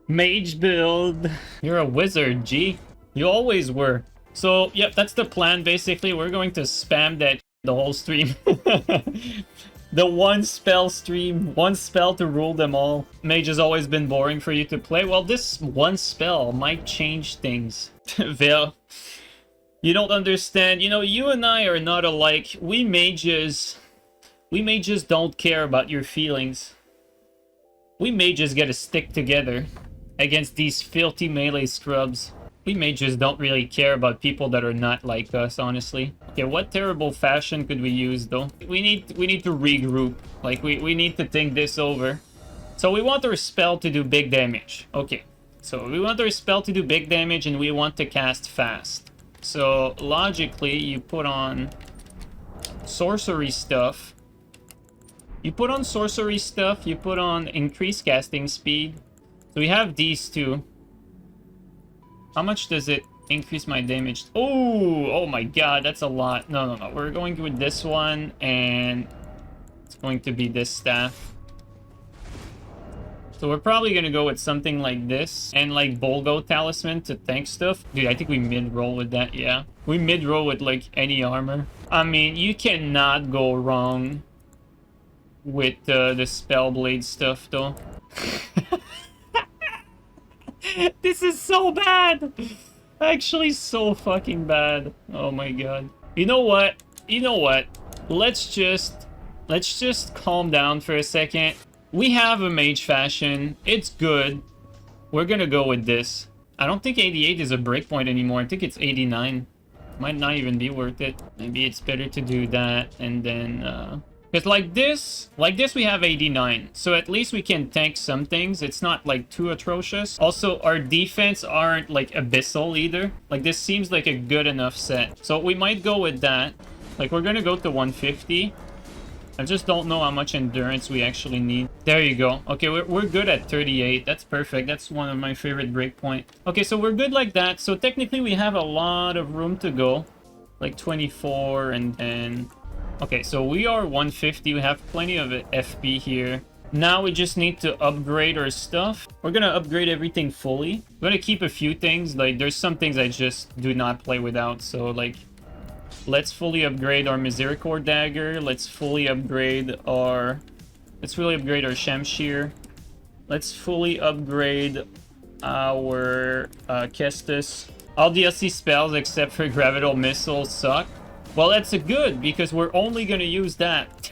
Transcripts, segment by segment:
Mage build. You're a wizard, G. You always were. So, yep, that's the plan, basically. We're going to spam that the whole stream. The one spell stream. One spell to rule them all. Mage has always been boring for you to play. Well, this one spell might change things. Veil. You don't understand. You know, you and I are not alike. We mages don't care about your feelings. We mages gotta stick together against these filthy melee scrubs. We mages don't really care about people that are not like us, honestly. Okay, what terrible fashion could we use, though? We need to regroup. Like, we need to think this over. So we want our spell to do big damage. Okay, so we want our spell to do big damage, and we want to cast fast. So, logically, you put on sorcery stuff. You put on sorcery stuff, you put on increased casting speed. So we have these two. How much does it increase my damage? Oh my god, that's a lot. No. We're going with this one, and it's going to be this staff. So we're probably going to go with something like this, and like Bolgo Talisman to tank stuff. Dude, I think we mid-roll with that, yeah. We mid-roll with like any armor. I mean, you cannot go wrong with the Spellblade stuff, though. This is so bad! Actually, so fucking bad. Oh my god. You know what? Let's just calm down for a second. We have a mage fashion. It's good. We're gonna go with this. I don't think 88 is a breakpoint anymore. I think it's 89. Might not even be worth it. Maybe it's better to do that, and then because like this we have 89, so at least we can tank some things. It's not like too atrocious. Also, our defense aren't like abyssal either. Like, this seems like a good enough set, so we might go with that. Like, we're gonna go to 150. I just don't know how much endurance we actually need. There you go. Okay, we're good at 38. That's perfect. That's one of my favorite breakpoint. Okay, so we're good like that. So technically we have a lot of room to go. Like 24 and then... Okay, so we are 150. We have plenty of FP here. Now we just need to upgrade our stuff. We're gonna upgrade everything fully. We're gonna keep a few things. Like, there's some things I just do not play without. So, like, let's fully upgrade our Misericord Dagger. Let's fully upgrade our... Let's really upgrade our Shamshir. Let's fully upgrade our Kestis. All DLC spells except for Gravital Missile suck. Well, that's a good, because we're only going to use that.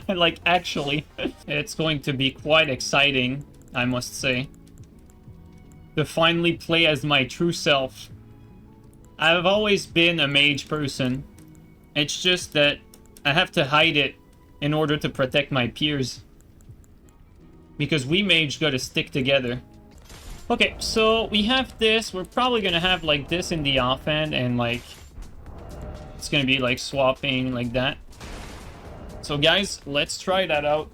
Like, actually. It's going to be quite exciting, I must say, to finally play as my true self. I've always been a mage person. It's just that I have to hide it in order to protect my peers. Because we mage gotta stick together. Okay, so we have this. We're probably gonna have like this in the offhand, and like it's gonna be like swapping like that. So guys, let's try that out.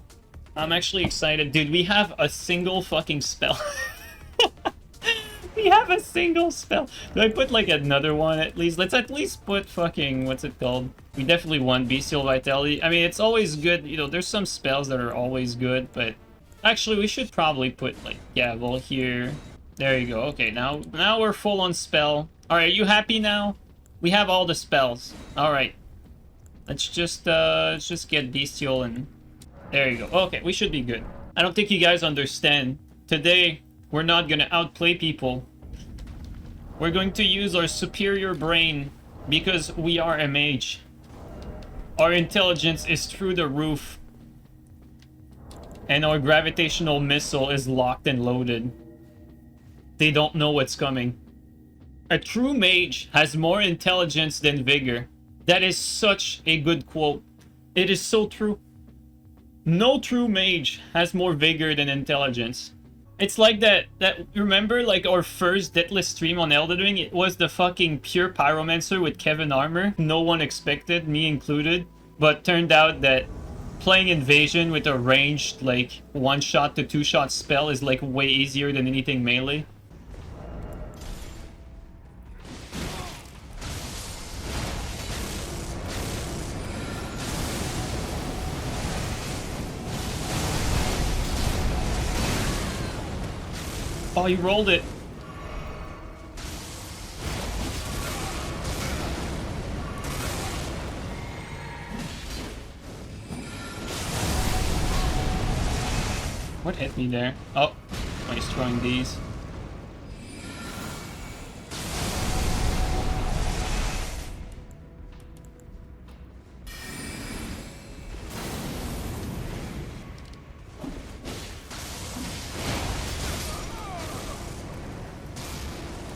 I'm actually excited. Dude, we have a single fucking spell. We have a single spell. Do I put like another one at least? Let's at least put fucking, what's it called? We definitely want Bestial Vitality. I mean, it's always good. You know, there's some spells that are always good, but actually we should probably put like Gavel here. There you go. Okay, now we're full on spell. All right, you happy now? We have all the spells. All right. Let's just get Bestial, and there you go. Okay, we should be good. I don't think you guys understand. Today, we're not gonna outplay people. We're going to use our superior brain because we are a mage. Our intelligence is through the roof. And our gravitational missile is locked and loaded. They don't know what's coming. A true mage has more intelligence than vigor. That is such a good quote. It is so true. No true mage has more vigor than intelligence. It's like that remember like our first Deathless stream on Elden Ring? It was the fucking pure pyromancer with Kevin armor. No one expected, me included. But turned out that playing invasion with a ranged like 1-shot to 2-shot spell is like way easier than anything melee. Oh, he rolled it. What hit me there? Oh, he's throwing these.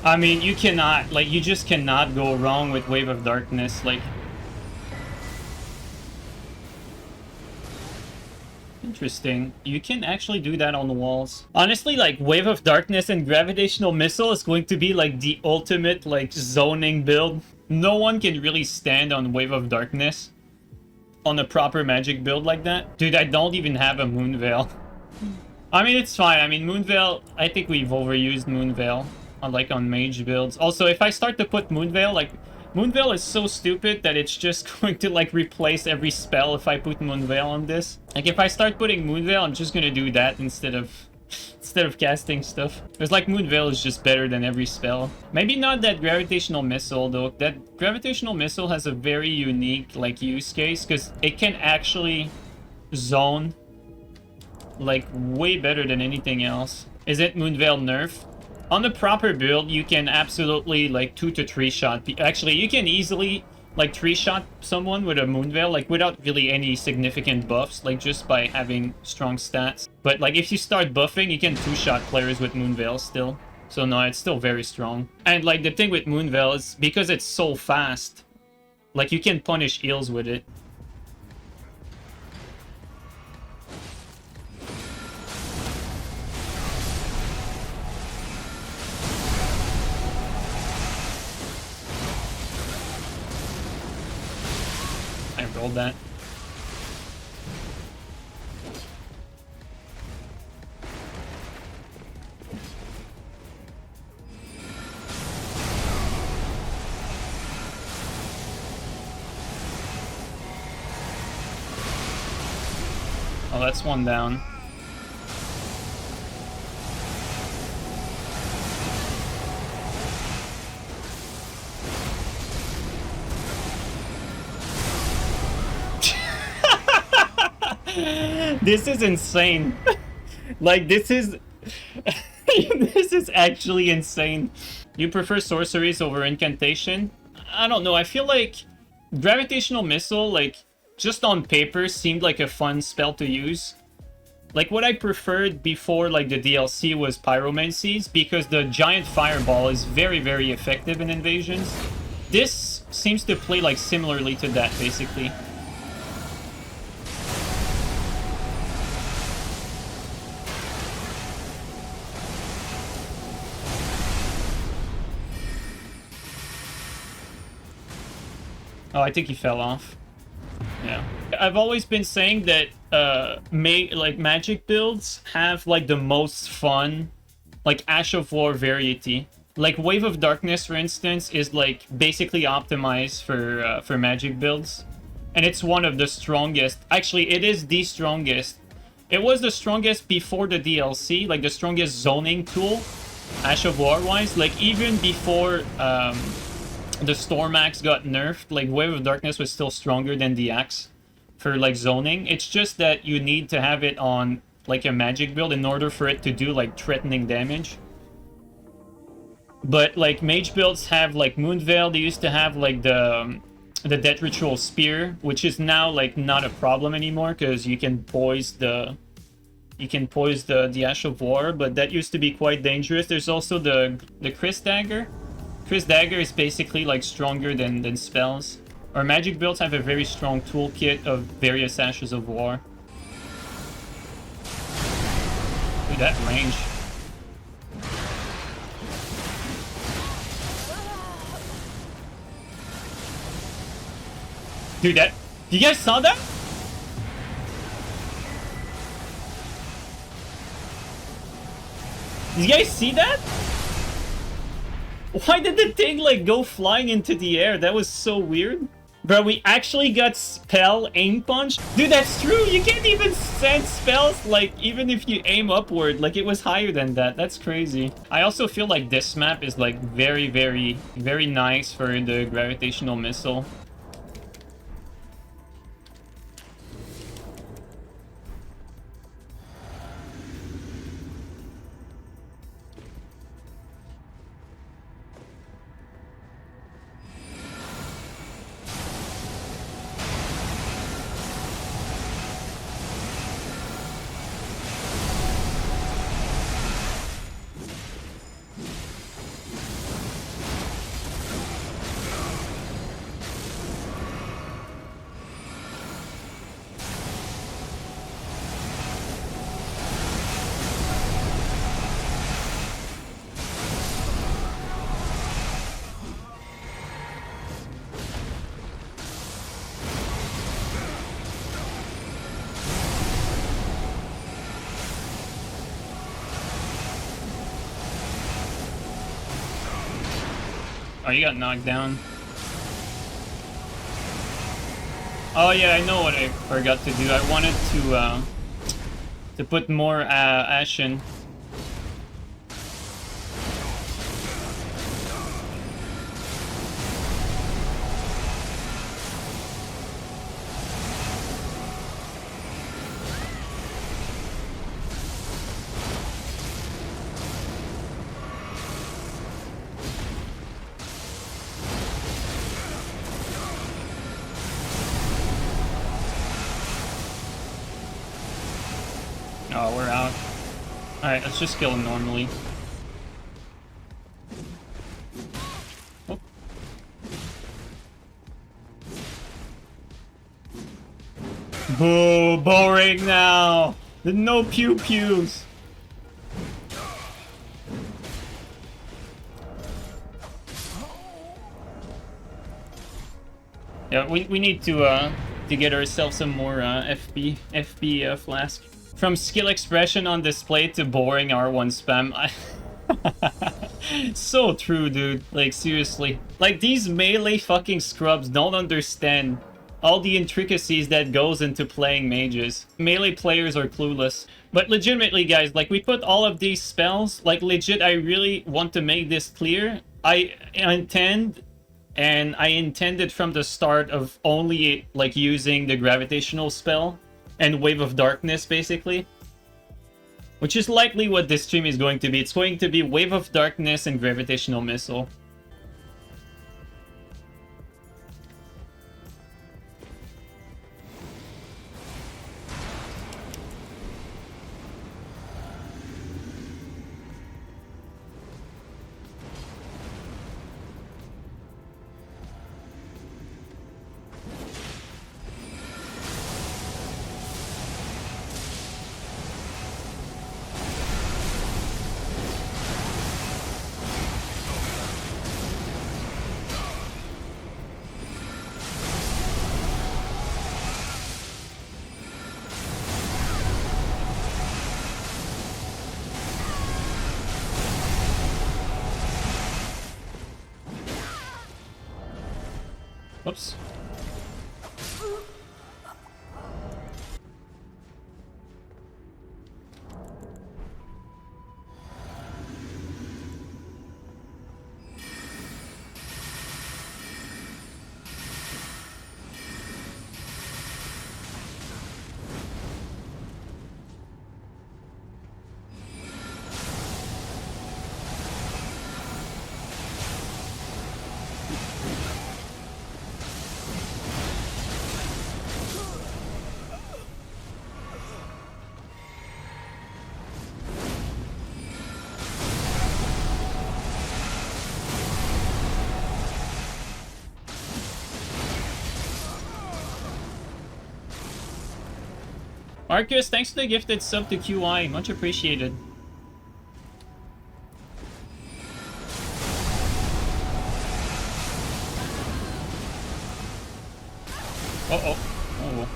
I mean, you cannot, like, you just cannot go wrong with Wave of Darkness, like... Interesting. You can actually do that on the walls. Honestly, like, Wave of Darkness and Gravitational Missile is going to be, like, the ultimate, like, zoning build. No one can really stand on Wave of Darkness on a proper magic build like that. Dude, I don't even have a Moonveil. I mean, it's fine. I mean, Moonveil, I think we've overused Moonveil. Like on mage builds. Also, if I start to put Moonveil, like, Moonveil is so stupid that it's just going to, like, replace every spell if I put Moonveil on this. Like, if I start putting Moonveil, I'm just gonna do that instead of casting stuff. It's like Moonveil is just better than every spell. Maybe not that Gravitational Missile, though. That Gravitational Missile has a very unique, like, use case, because it can actually zone, like, way better than anything else. Is it Moonveil nerf? On the proper build, you can absolutely, like, 2 to 3 shot. Actually, you can easily, like, 3 shot someone with a Moonveil, like, without really any significant buffs, like, just by having strong stats. But, like, if you start buffing, you can 2-shot players with Moonveil still. So, no, it's still very strong. And, like, the thing with Moonveil is, because it's so fast, like, you can punish heals with it. Rolled that. Oh, that's one down. This is insane. Like, this is... this is actually insane. You prefer sorceries over incantation? I don't know, I feel like Gravitational Missile, like, just on paper, seemed like a fun spell to use. Like, what I preferred before, like, the DLC was Pyromancies, because the giant fireball is very, very effective in invasions. This seems to play, like, similarly to that, basically. Oh, I think he fell off. Yeah. I've always been saying that magic builds have, like, the most fun, like, Ash of War variety. Like, Wave of Darkness, for instance, is, like, basically optimized for magic builds. And it's one of the strongest. Actually, it is the strongest. It was the strongest before the DLC, like, the strongest zoning tool, Ash of War-wise. Like, even before... the Storm Axe got nerfed, like, Wave of Darkness was still stronger than the Axe for, like, zoning. It's just that you need to have it on, like, a magic build in order for it to do, like, threatening damage. But, like, mage builds have, like, Moonveil. They used to have, like, the Death Ritual Spear, which is now, like, not a problem anymore, because you can poise the... You can poise the Ash of War, but that used to be quite dangerous. There's also the Chris Dagger. Chris Dagger is basically, like, stronger than spells. Our magic builds have a very strong toolkit of various Ashes of War. Dude, that range. Dude, that... You guys saw that? Did you guys see that? Why did the thing, like, go flying into the air? That was so weird. Bro, we actually got spell aim punch. Dude, that's true. You can't even send spells, like, even if you aim upward. Like, it was higher than that. That's crazy. I also feel like this map is, like, very, very, very nice for the gravitational missile. Oh, you got knocked down. Oh yeah, I know what I forgot to do. I wanted to put more Ashen. Oh, we're out. Alright, let's just kill him normally. Oh. Boo! Boring now! There's no pew-pews! Yeah, we need to get ourselves some more FP flask. From skill expression on display to boring R1 spam. So true, dude. Like, seriously. Like, these melee fucking scrubs don't understand all the intricacies that goes into playing mages. Melee players are clueless. But legitimately, guys, like, we put all of these spells, like, legit, I really want to make this clear. I intended from the start of only, like, using the gravitational spell and Wave of Darkness, basically. Which is likely what this stream is going to be. It's going to be Wave of Darkness and Gravitational Missile. Whoops. Arceus, thanks for the gifted sub to QI. Much appreciated. Uh-oh. Oh.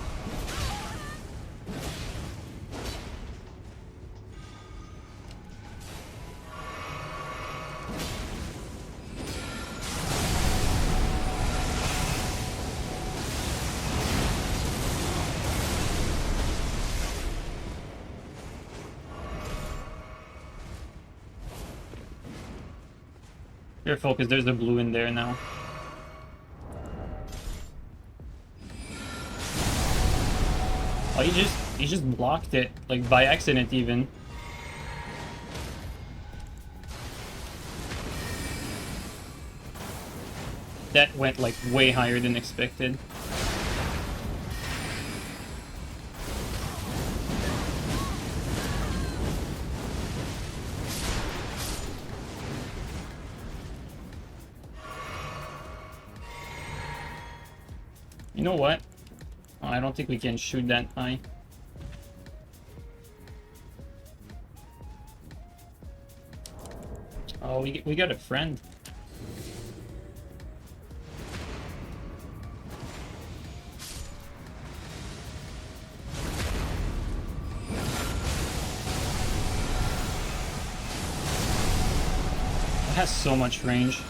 Careful, because there's a blue in there now. Oh, he just blocked it, like by accident even. That went like way higher than expected. You know what? Oh, I don't think we can shoot that high. Oh, we got a friend. It has so much range.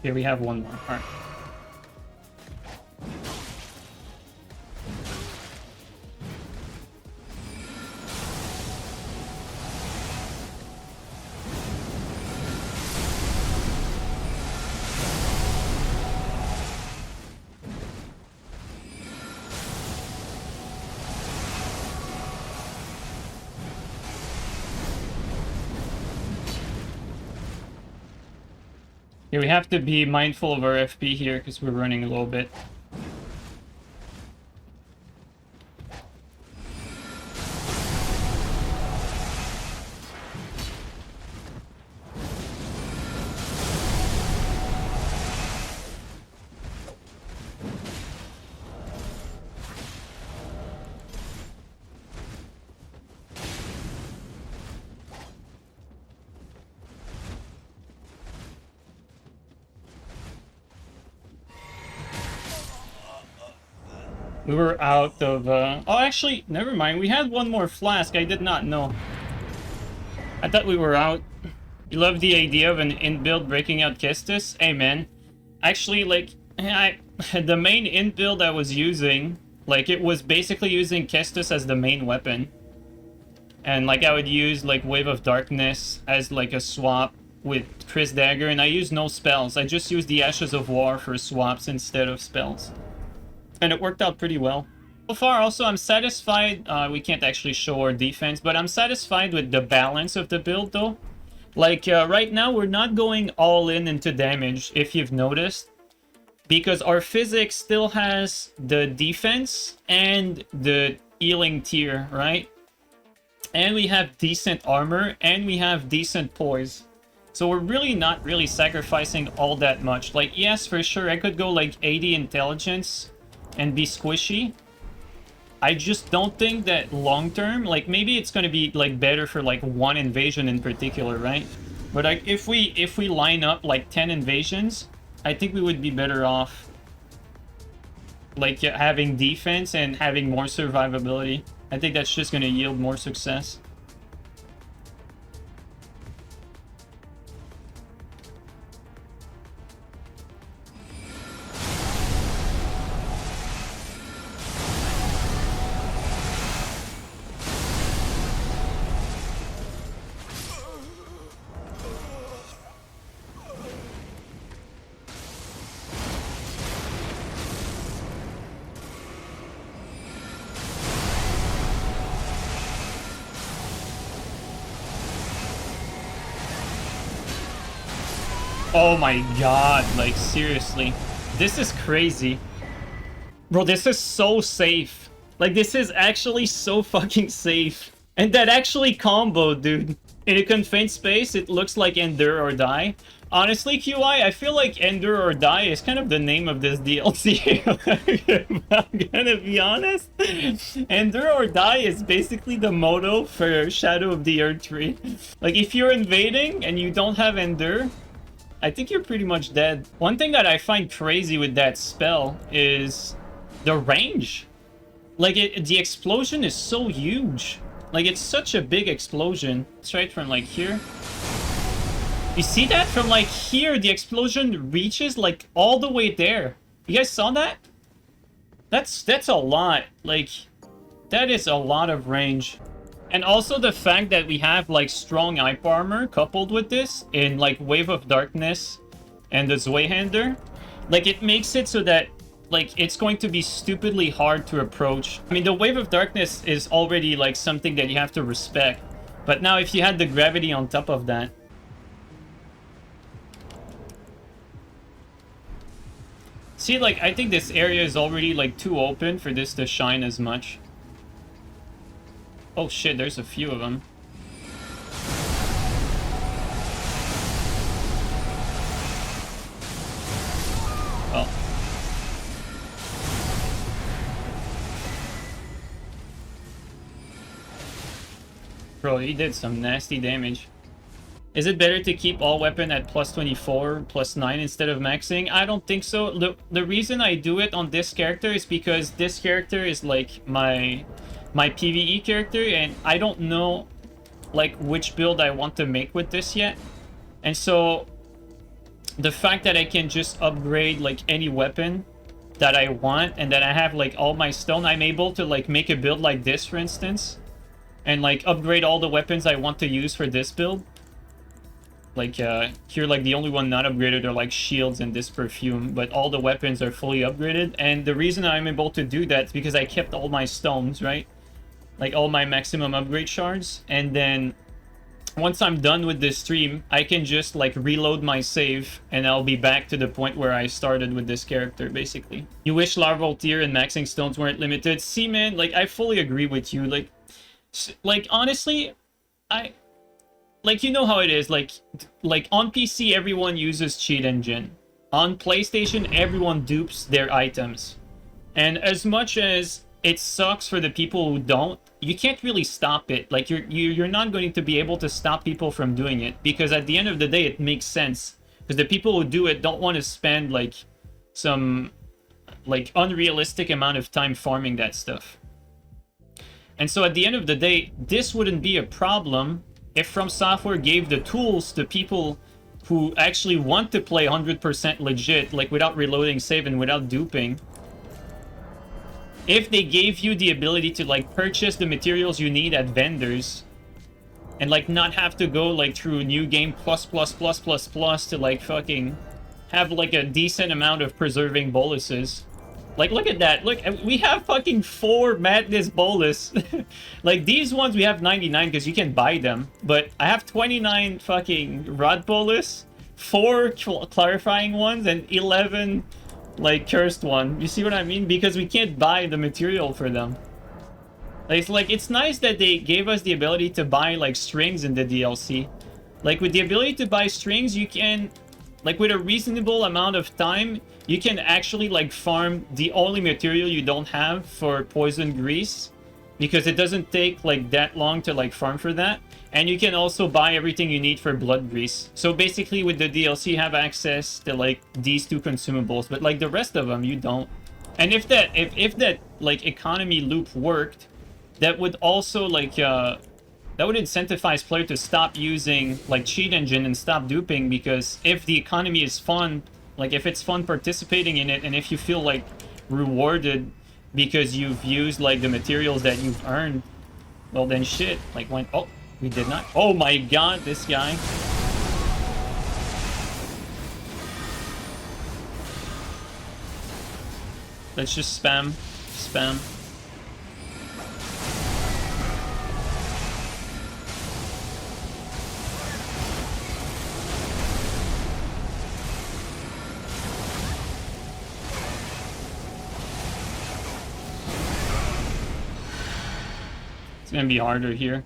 Here we have one more. All right. Yeah, we have to be mindful of our FP here because we're running a little bit. We were out of, oh, actually, never mind. We had one more flask. I did not know. I thought we were out. You love the idea of an in-build breaking out Kestis? Hey, man. Actually, like, the main in-build I was using, like, it was basically using Kestis as the main weapon. And, like, I would use, like, Wave of Darkness as, like, a swap with Chris Dagger. And I used no spells. I just used the Ashes of War for swaps instead of spells. And it worked out pretty well. So far, also, I'm satisfied. We can't actually show our defense, but I'm satisfied with the balance of the build, though. Like, right now, we're not going all in into damage, if you've noticed. Because our physics still has the defense and the healing tier, right? And we have decent armor, and we have decent poise. So we're really not really sacrificing all that much. Like, yes, for sure, I could go, like, 80 intelligence and be squishy. I just don't think that long term, like maybe it's gonna be like better for like one invasion in particular, right? But like if we line up like 10 invasions, I think we would be better off. like having defense and having more survivability. I think that's just going to yield more success. Oh my god, like seriously. This is crazy. Bro, this is so safe. Like, this is actually so fucking safe. And that actually comboed, dude. In a confined space, it looks like Endure or Die. Honestly, QI, I feel like Endure or Die is kind of the name of this DLC. I'm gonna be honest. Endure or Die is basically the motto for Shadow of the Earth 3. Like, if you're invading and you don't have Endure, I think you're pretty much dead. One thing that I find crazy with that spell is the range. Like, the explosion is so huge. Like, it's such a big explosion. Straight from, like, here. You see that? From, like, here, the explosion reaches, like, all the way there. You guys saw that? That's a lot. Like, that is a lot of range. And also the fact that we have, like, strong hype armor coupled with this in, like, Wave of Darkness and the Zweihander. Like, it makes it so that, like, it's going to be stupidly hard to approach. I mean, the Wave of Darkness is already, like, something that you have to respect. But now if you had the gravity on top of that... See, like, I think this area is already, like, too open for this to shine as much. Oh shit, there's a few of them. Well. Bro, he did some nasty damage. Is it better to keep all weapon at plus 24, plus 9 instead of maxing? I don't think so. The reason I do it on this character is because this character is like my PvE character, and I don't know like which build I want to make with this yet. And so the fact that I can just upgrade like any weapon that I want and that I have like all my stone, I'm able to like make a build like this, for instance, and like upgrade all the weapons I want to use for this build. Like here, like the only one not upgraded are like shields and this perfume, but all the weapons are fully upgraded. And the reason I'm able to do that is because I kept all my stones, right? Like all my maximum upgrade shards. And then once I'm done with this stream, I can just like reload my save and I'll be back to the point where I started with this character, basically. You wish larval tier and maxing stones weren't limited. See, man, like I fully agree with you. Like honestly, like, you know how it is, like on PC, everyone uses cheat engine. On PlayStation, everyone dupes their items. And as much as it sucks for the people who don't, you can't really stop it. Like, you're not going to be able to stop people from doing it, because at the end of the day, it makes sense. Because the people who do it don't want to spend, like, some, like, unrealistic amount of time farming that stuff. And so at the end of the day, this wouldn't be a problem if From Software gave the tools to people who actually want to play 100% legit, like without reloading save and without duping. If they gave you the ability to like purchase the materials you need at vendors and like not have to go like through new game plus to like fucking have like a decent amount of preserving boluses. Like, look at that. Look, we have fucking 4 Madness Bolus. Like, these ones we have 99 because you can buy them. But I have 29 fucking Rod Bolus, 4 clarifying ones, and 11, like, cursed one. You see what I mean? Because we can't buy the material for them. Like, it's nice that they gave us the ability to buy, like, strings in the DLC. Like, with the ability to buy strings, you can... Like, with a reasonable amount of time, you can actually, like, farm the only material you don't have for poison grease. Because it doesn't take, like, that long to, like, farm for that. And you can also buy everything you need for blood grease. So, basically, with the DLC, you have access to, like, these 2 consumables. But, like, the rest of them, you don't. And if that like economy loop worked, that would also like that would incentivize player to stop using like cheat engine and stop duping, because if the economy is fun, like if it's fun participating in it, and if you feel like rewarded because you've used like the materials that you've earned, well then shit. Like when oh we did not. Oh my god, this guy. Let's just spam. Spam. It's gonna be harder here.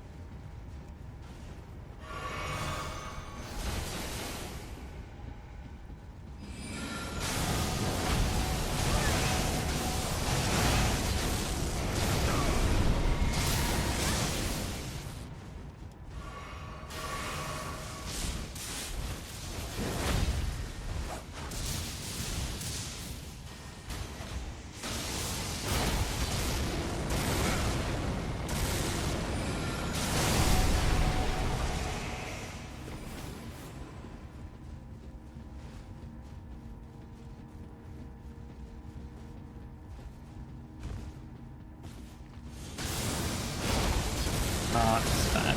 It's bad.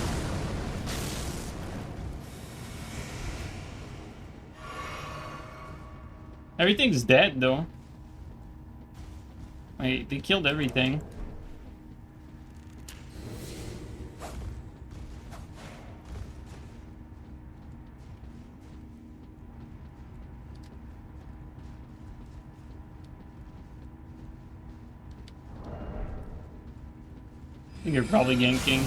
Everything's dead, though. Wait, they killed everything. I think you're probably ganking.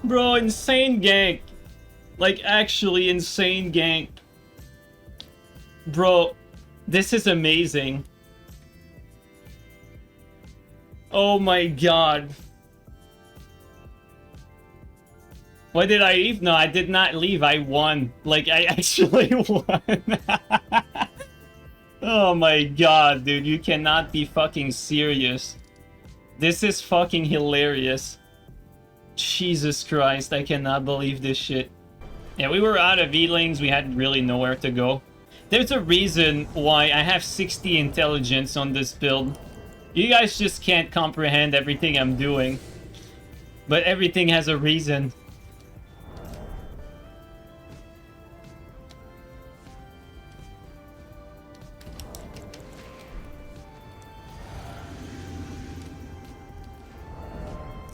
Bro, insane gank. Like, actually insane gank. Bro, this is amazing. Oh my god. Why did I leave? No, I did not leave. I won. Like, I actually won. Oh my god, dude. You cannot be fucking serious. This is fucking hilarious. Jesus Christ, I cannot believe this shit. Yeah, we were out of E-lings. We had really nowhere to go. There's a reason why I have 60 intelligence on this build. You guys just can't comprehend everything I'm doing. But everything has a reason.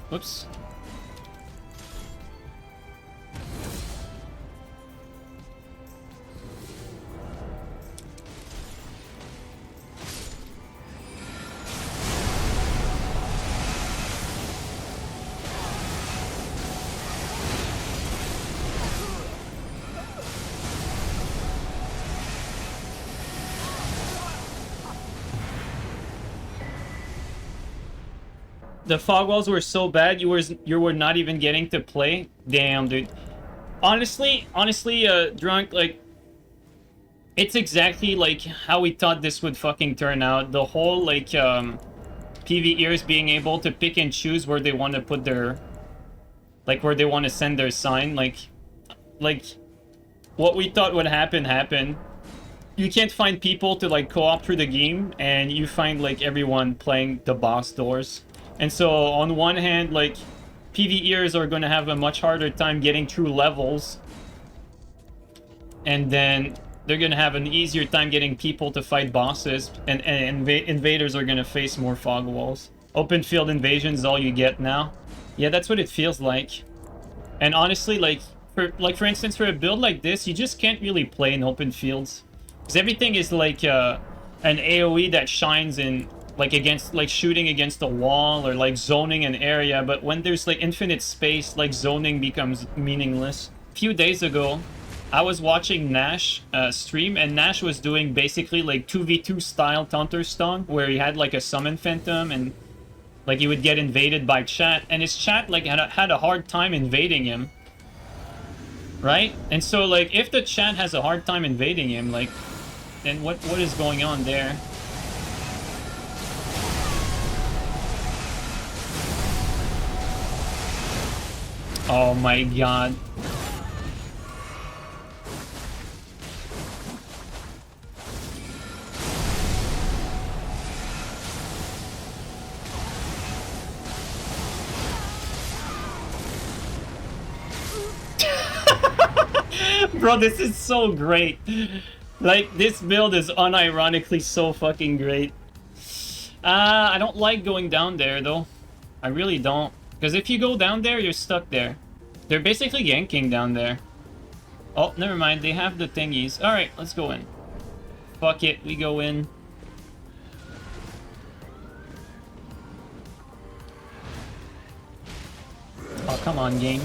Whoops. The fog walls were so bad you were not even getting to play. Damn, dude. Honestly, Drunk, like It's exactly like how we thought this would fucking turn out. The whole like PvEers being able to pick and choose where they want to put their, like where they want to send their sign, like what we thought would happen happened. You can't find people to like co-op through the game, and you find like everyone playing the boss doors. And so on one hand, like PvEers are going to have a much harder time getting through levels, and then they're going to have an easier time getting people to fight bosses, and invaders are going to face more fog walls. Open field invasion is all you get now. Yeah, that's what it feels like. And honestly, like for instance, for a build like this, you just can't really play in open fields, because everything is like an AoE that shines in like against, like shooting against a wall or like zoning an area. But when there's like infinite space, like zoning becomes meaningless. A few days ago, I was watching Nash stream, and Nash was doing basically like 2v2 style Thunderstone, where he had like a summon phantom, and like he would get invaded by chat, and his chat like had a hard time invading him, right? And so like if the chat has a hard time invading him, like then what is going on there? Oh my god. Bro, this is so great. Like, this build is unironically so fucking great. I don't like going down there, though. I really don't. Because if you go down there, you're stuck there. They're basically ganking down there. Oh, never mind. They have the thingies. Alright, let's go in. Fuck it, we go in. Oh, come on, game.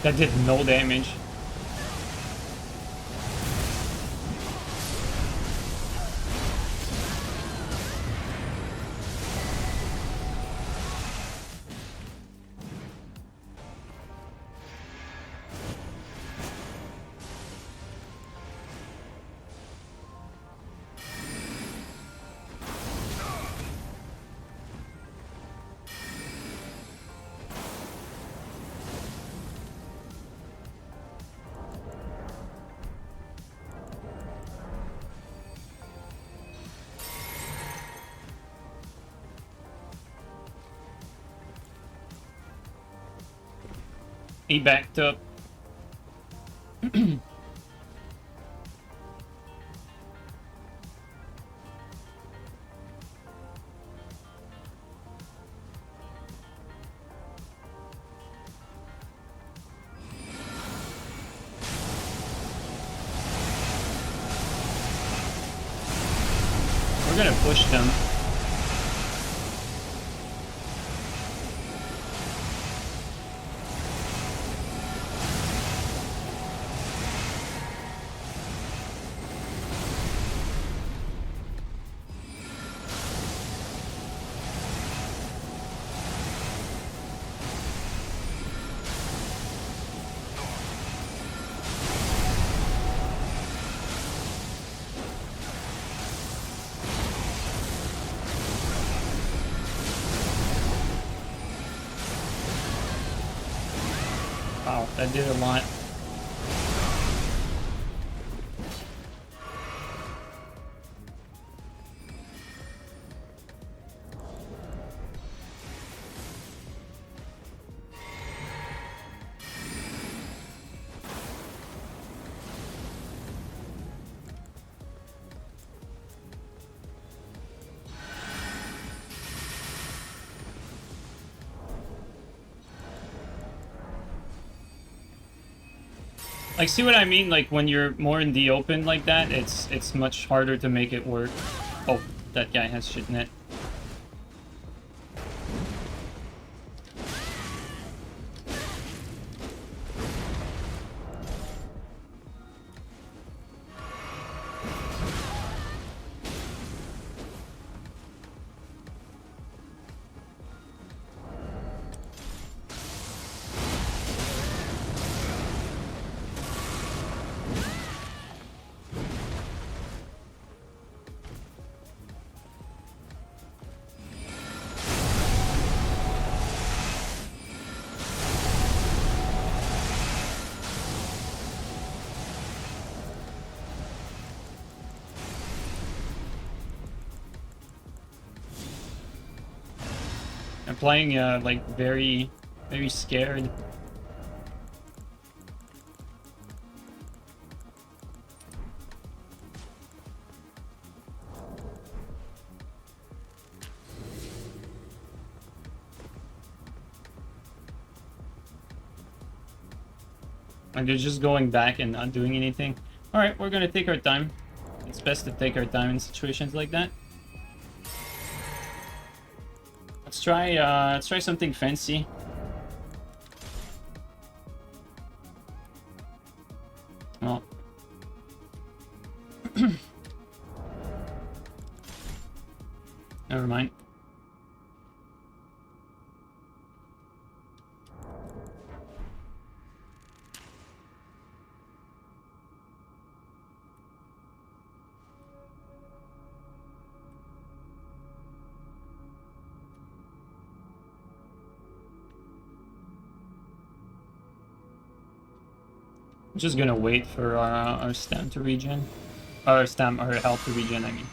That did no damage. He backed up. We're gonna push them. Wow, that did a lot. Like, see what I mean? Like, when you're more in the open like that, it's much harder to make it work. Oh, that guy has shit in it. I'm playing, like, very, very scared. And they're just going back and not doing anything. Alright, we're gonna take our time. It's best to take our time in situations like that. Let's try something fancy. Well. Never mind. I'm just gonna wait for our stam to regen. Our health to regen, I mean.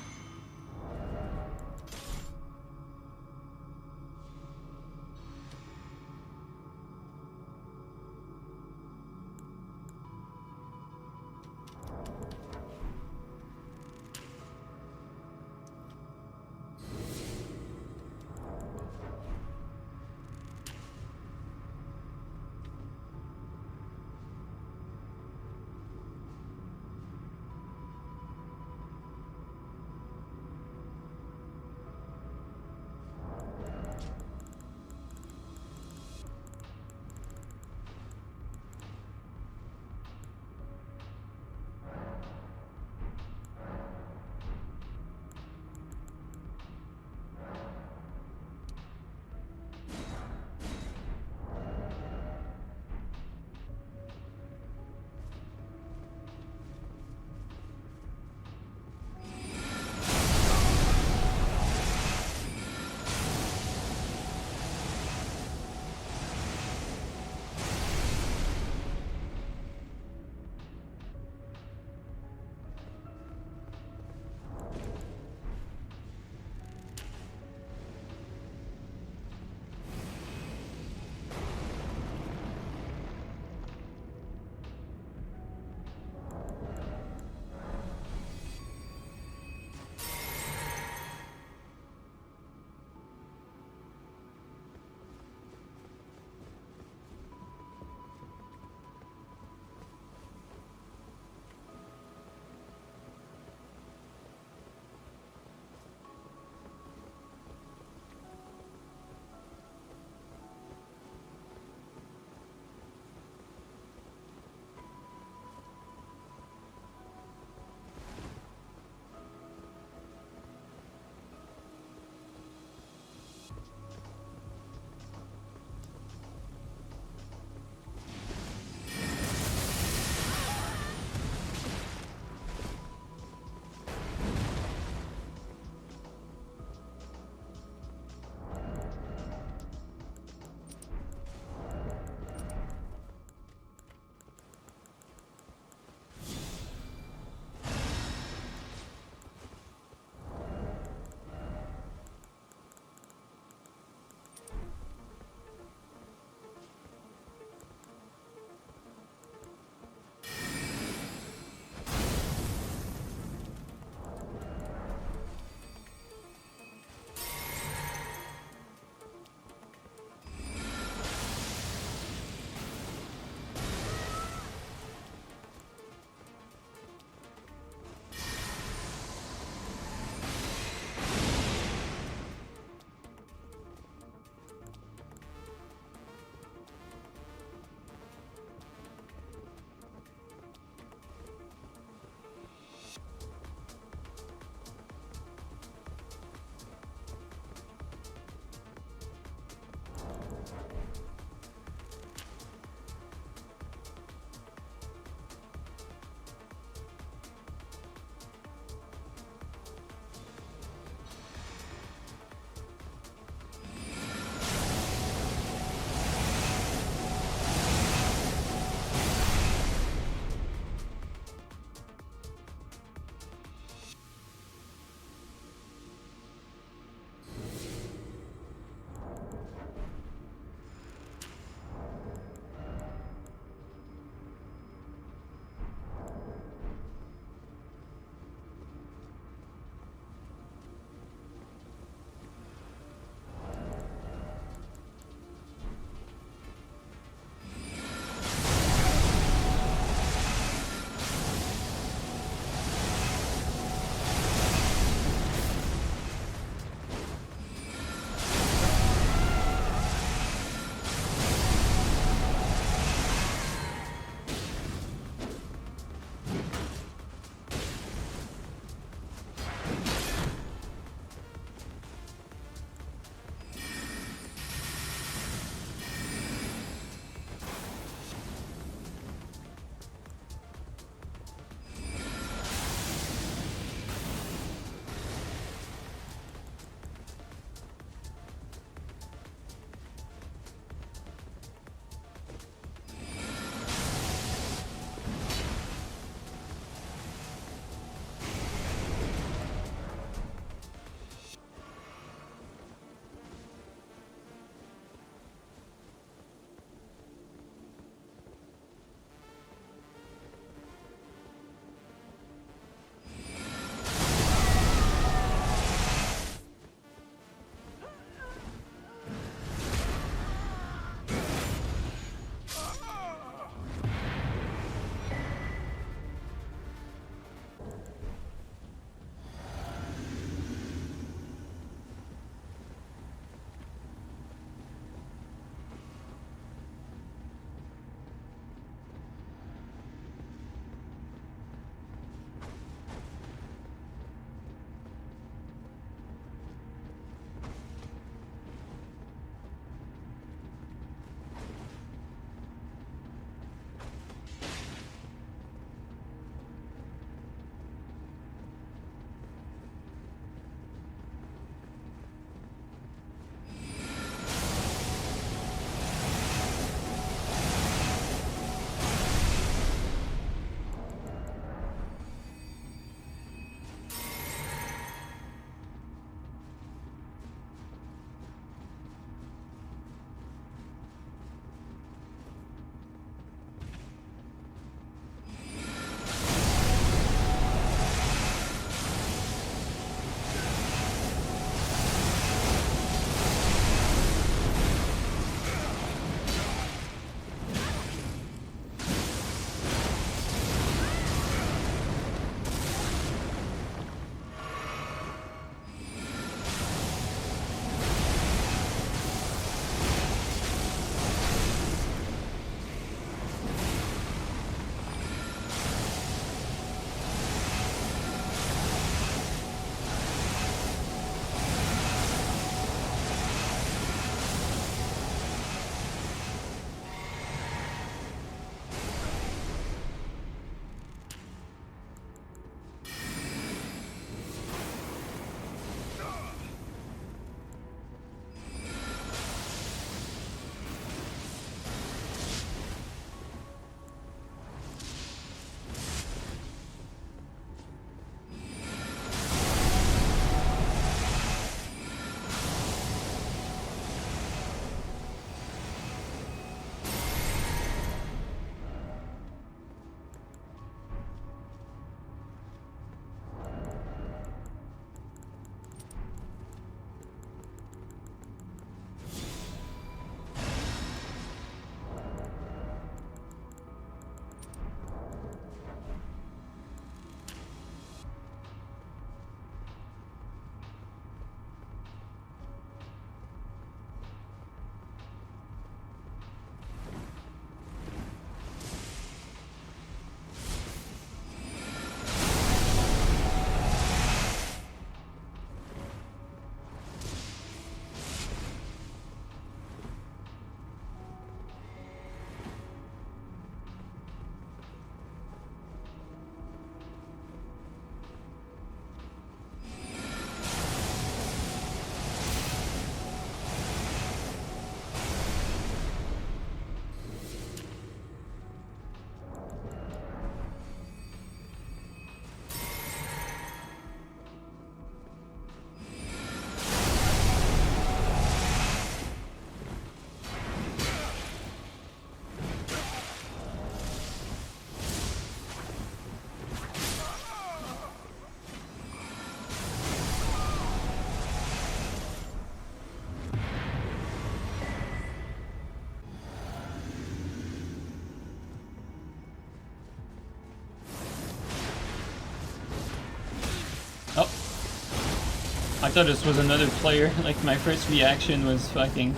I thought this was another player. Like, my first reaction was fucking...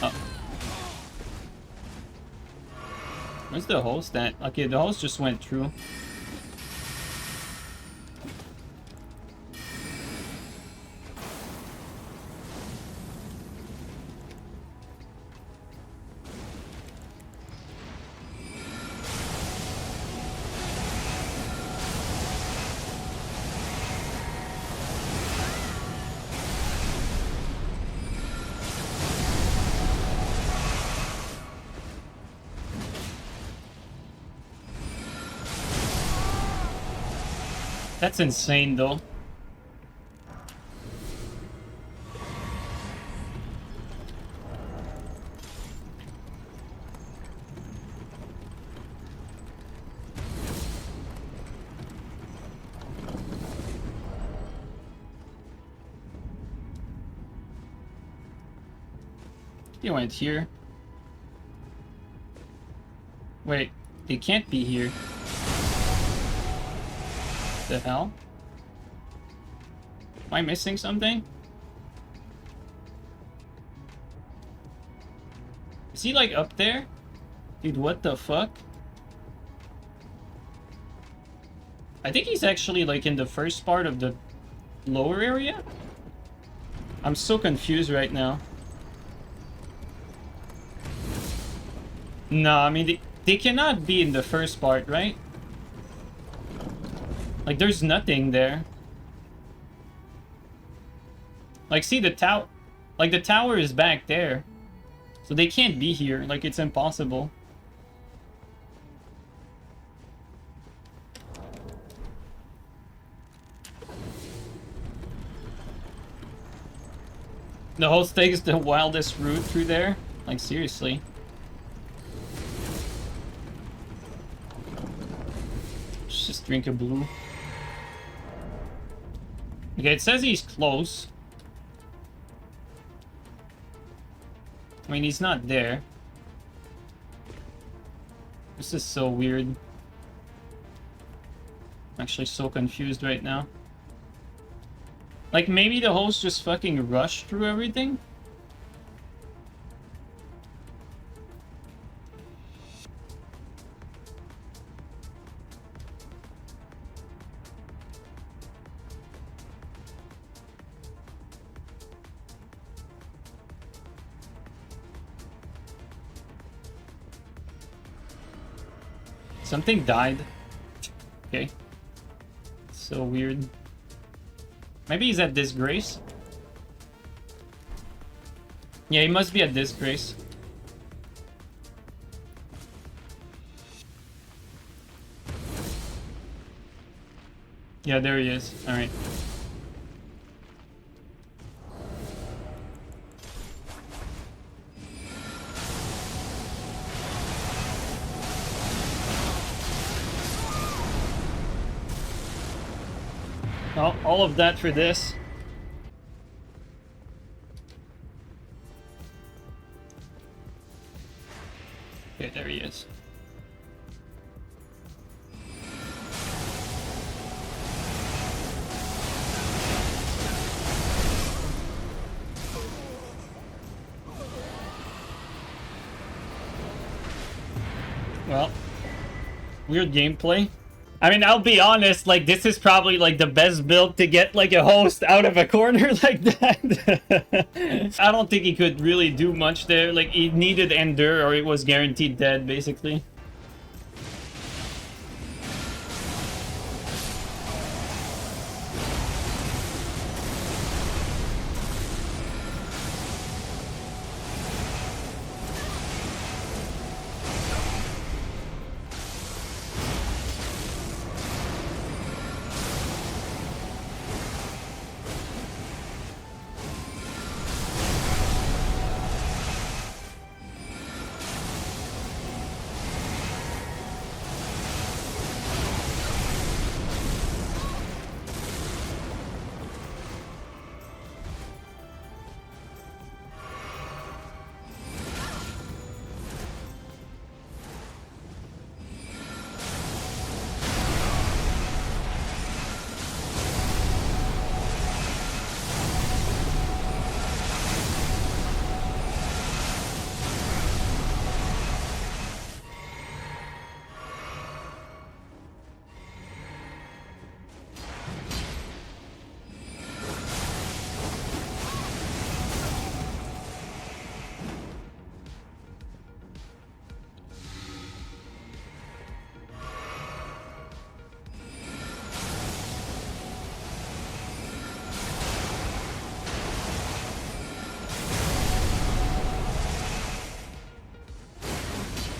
Oh. Where's the host at? Okay, the host just went through. That's insane, though. They went here. Wait, they can't be here. The hell? Am I missing something? Is he like up there? Dude, what the fuck? I think he's actually like in the first part of the lower area? I'm so confused right now. No, I mean, they cannot be in the first part, right? Like, there's nothing there. Like, see the tower? Like, the tower is back there. So they can't be here. Like, it's impossible. The host takes the wildest route through there? Like, seriously. Let's just drink a blue. Okay, it says he's close. I mean, he's not there. This is so weird. I'm actually so confused right now. Like, maybe the host just fucking rushed through everything? Something died. Okay. So weird. Maybe he's at Disgrace. Yeah, he must be at Disgrace. Yeah, there he is. Alright. All of that for this. Okay, there he is. Well, weird gameplay. I mean, I'll be honest, like, this is probably, like, the best build to get, like, a host out of a corner like that. I don't think he could really do much there. Like, he needed Endure or it was guaranteed dead, basically.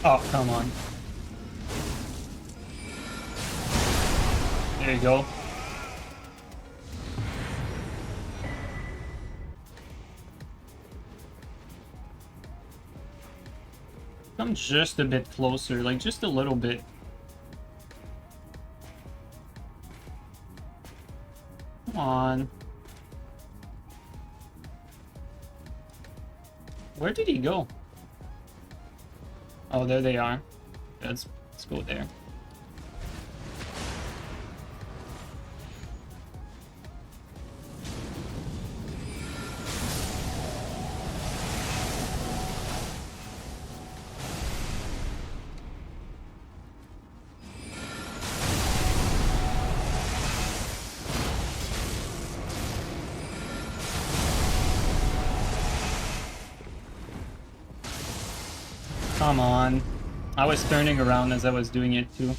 Oh, come on. There you go. Come just a bit closer, like just a little bit. Come on. Where did he go? Oh, there they are. Let's go there. Come on. I was turning around as I was doing it too.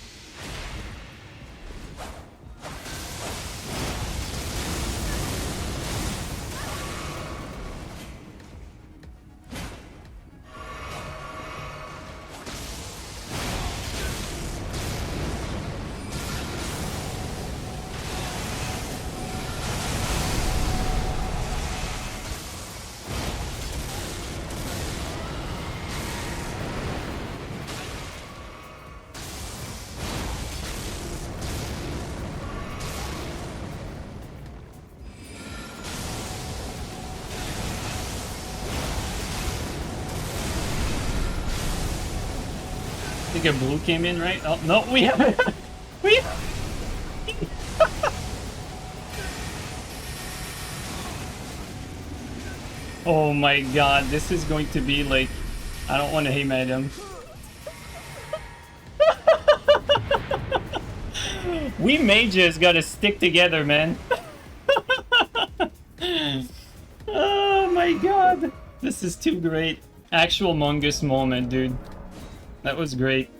I think a blue came in, right? Oh, no, we haven't. We Oh my god, this is going to be like... I don't want to aim at him. We mages gotta stick together, man. Oh my god. This is too great. Actual Mongoose moment, dude. That was great.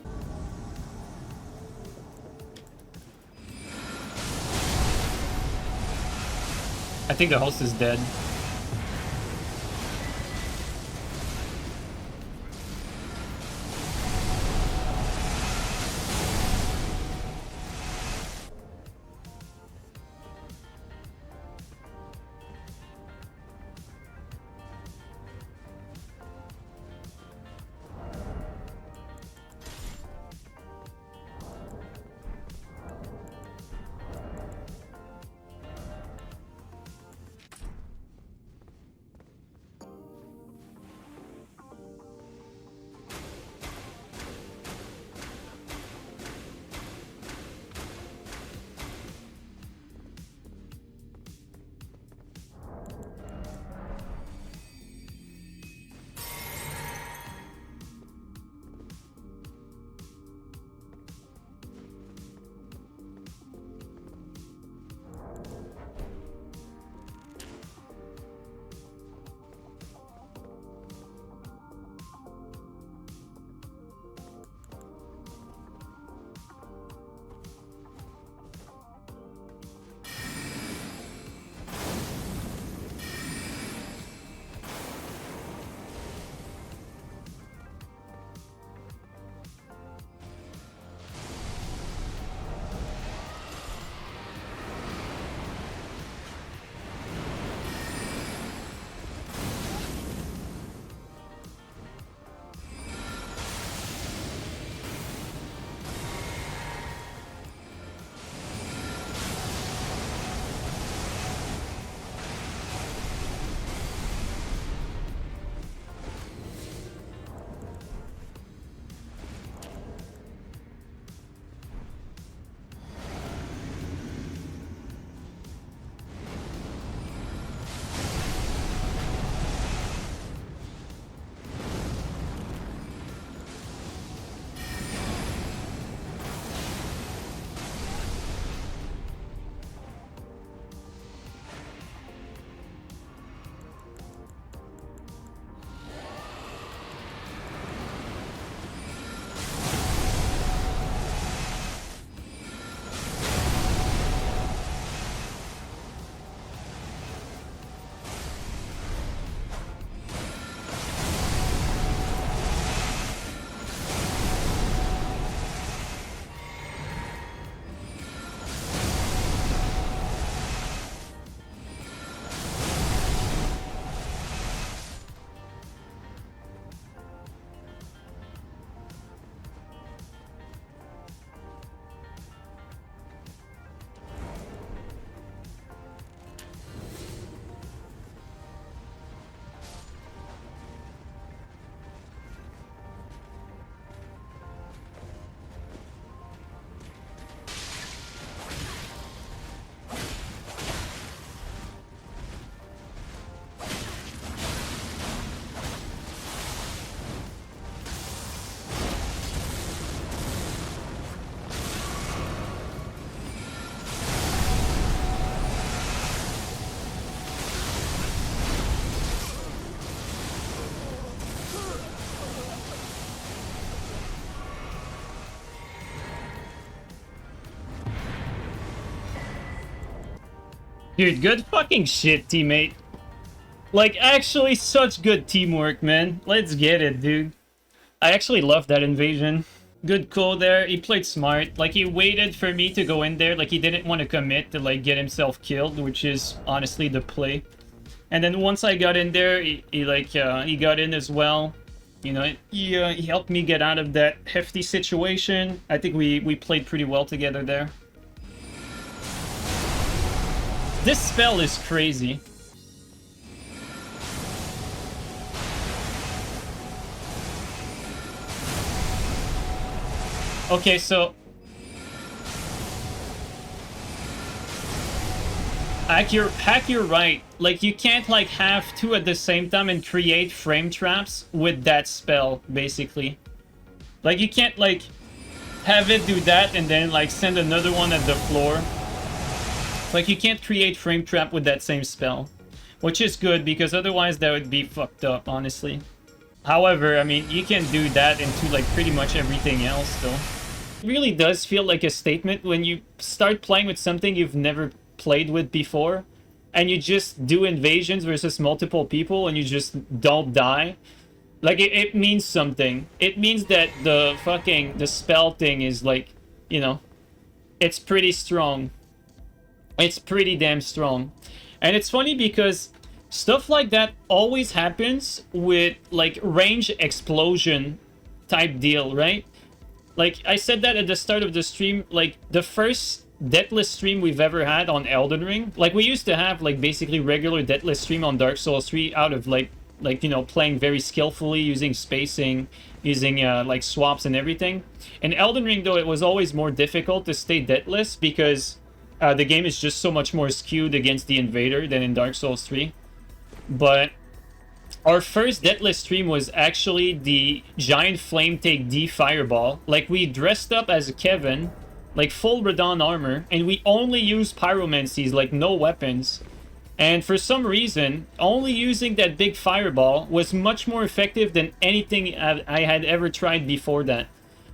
I think the host is dead. Dude, good fucking shit, teammate. Like, actually, such good teamwork, man. Let's get it, dude. I actually love that invasion. Good call there. He played smart. Like, he waited for me to go in there. Like, he didn't want to commit to, like, get himself killed, which is honestly the play. And then once I got in there, he got in as well. You know, he helped me get out of that hefty situation. I think we played pretty well together there. This spell is crazy. Okay, so... Hack, you're right. Like, you can't, like, have two at the same time and create frame traps with that spell, basically. Like, you can't, like, have it do that and then, like, send another one at the floor. Like, you can't create frame trap with that same spell. Which is good, because otherwise that would be fucked up, honestly. However, I mean, you can do that into, like, pretty much everything else, though. It really does feel like a statement when you start playing with something you've never played with before, and you just do invasions versus multiple people and you just don't die. Like, it means something. It means that the spell thing is, like, you know, it's pretty strong. It's pretty damn strong. And it's funny because stuff like that always happens with, like, range explosion type deal, right? Like, I said that at the start of the stream, like, the first deathless stream we've ever had on Elden Ring. Like, we used to have, like, basically regular deathless stream on Dark Souls 3 out of, like, you know, playing very skillfully, using spacing, using, like, swaps and everything. In Elden Ring, though, it was always more difficult to stay deathless because the game is just so much more skewed against the invader than in Dark Souls 3. But our first deathless stream was actually the giant flame take D fireball. Like, we dressed up as Kevin, like full Radon armor, and we only used pyromancies, like no weapons. And for some reason, only using that big fireball was much more effective than anything I had ever tried before that.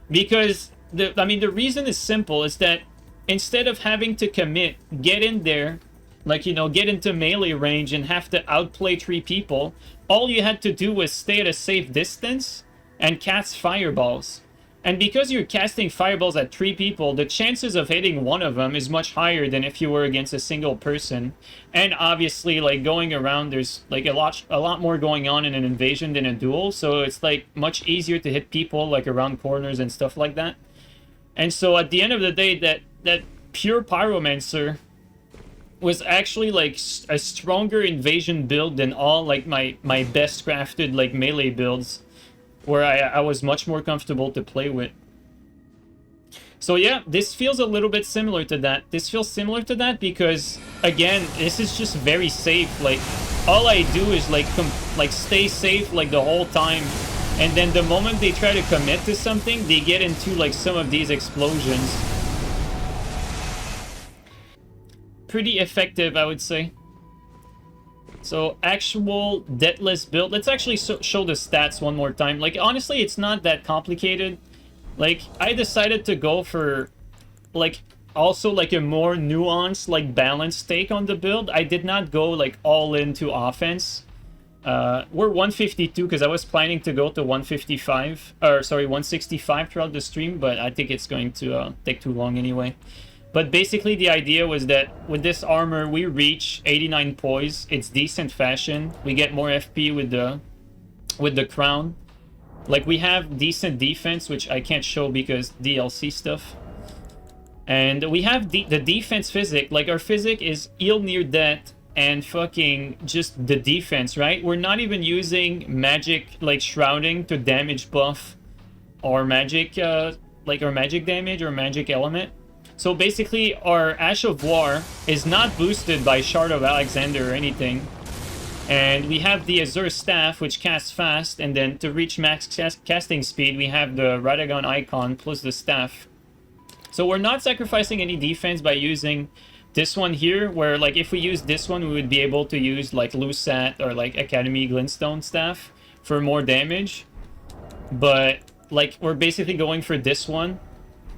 Because, I mean, the reason is simple, is that instead of having to commit, get in there, like, you know, get into melee range and have to outplay 3 people, all you had to do was stay at a safe distance and cast fireballs. And because you're casting fireballs at 3 people, the chances of hitting one of them is much higher than if you were against a single person. And obviously, like, going around, there's, like, a lot more going on in an invasion than a duel. So it's, like, much easier to hit people, like, around corners and stuff like that. And so at the end of the day, that pure pyromancer was actually, like, a stronger invasion build than all, like, my best crafted, like, melee builds, where I was much more comfortable to play with. So yeah, this feels a little bit similar to that. This feels similar to that because, again, this is just very safe. Like, all I do is, like, stay safe, like, the whole time. And then the moment they try to commit to something, they get into, like, some of these explosions. Pretty effective, I would say. So, actual deathless build. Let's actually show the stats one more time. Like, honestly, it's not that complicated. Like, I decided to go for, like, also, like, a more nuanced, like, balanced take on the build. I did not go, like, all into offense. We're 152 because I was planning to go to 155. Or, sorry, 165 throughout the stream, but I think it's going to take too long anyway. But basically, the idea was that with this armor, we reach 89 poise. It's decent fashion. We get more FP with the crown. Like, we have decent defense, which I can't show because DLC stuff. And we have the defense physic. Like, our physic is heal near death and fucking just the defense, right? We're not even using magic, like, shrouding to damage buff or magic, like, our magic damage or magic element. So basically, our Ash of War is not boosted by Shard of Alexander or anything. And we have the Azure Staff, which casts fast, and then to reach max casting speed, we have the Radagon icon plus the staff. So we're not sacrificing any defense by using this one here, where, like, if we use this one, we would be able to use, like, Lusat or, like, Academy Glintstone Staff for more damage. But, like, we're basically going for this one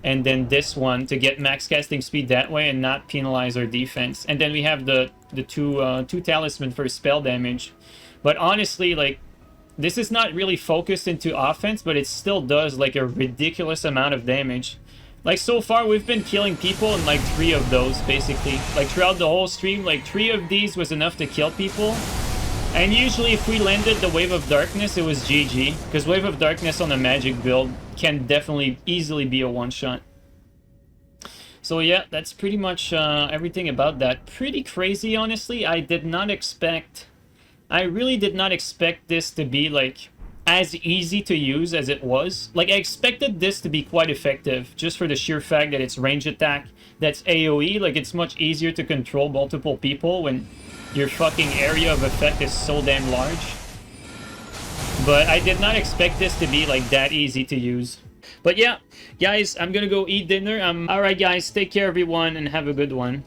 and then this one to get max casting speed that way and not penalize our defense. And then we have the two talisman for spell damage. But honestly, like, this is not really focused into offense, but it still does like a ridiculous amount of damage. Like, so far we've been killing people in like 3 of those, basically. Like, throughout the whole stream, like 3 of these was enough to kill people. And usually if we landed the Wave of Darkness, it was GG. Because Wave of Darkness on a magic build can definitely easily be a one-shot. So yeah, that's pretty much everything about that. Pretty crazy, honestly. I really did not expect this to be, like, as easy to use as it was. Like, I expected this to be quite effective, just for the sheer fact that it's range attack, that's AoE. Like, it's much easier to control multiple people when your fucking area of effect is so damn large. But I did not expect this to be, like, that easy to use. But yeah, guys, I'm gonna go eat dinner. Alright, guys, take care, everyone, and have a good one.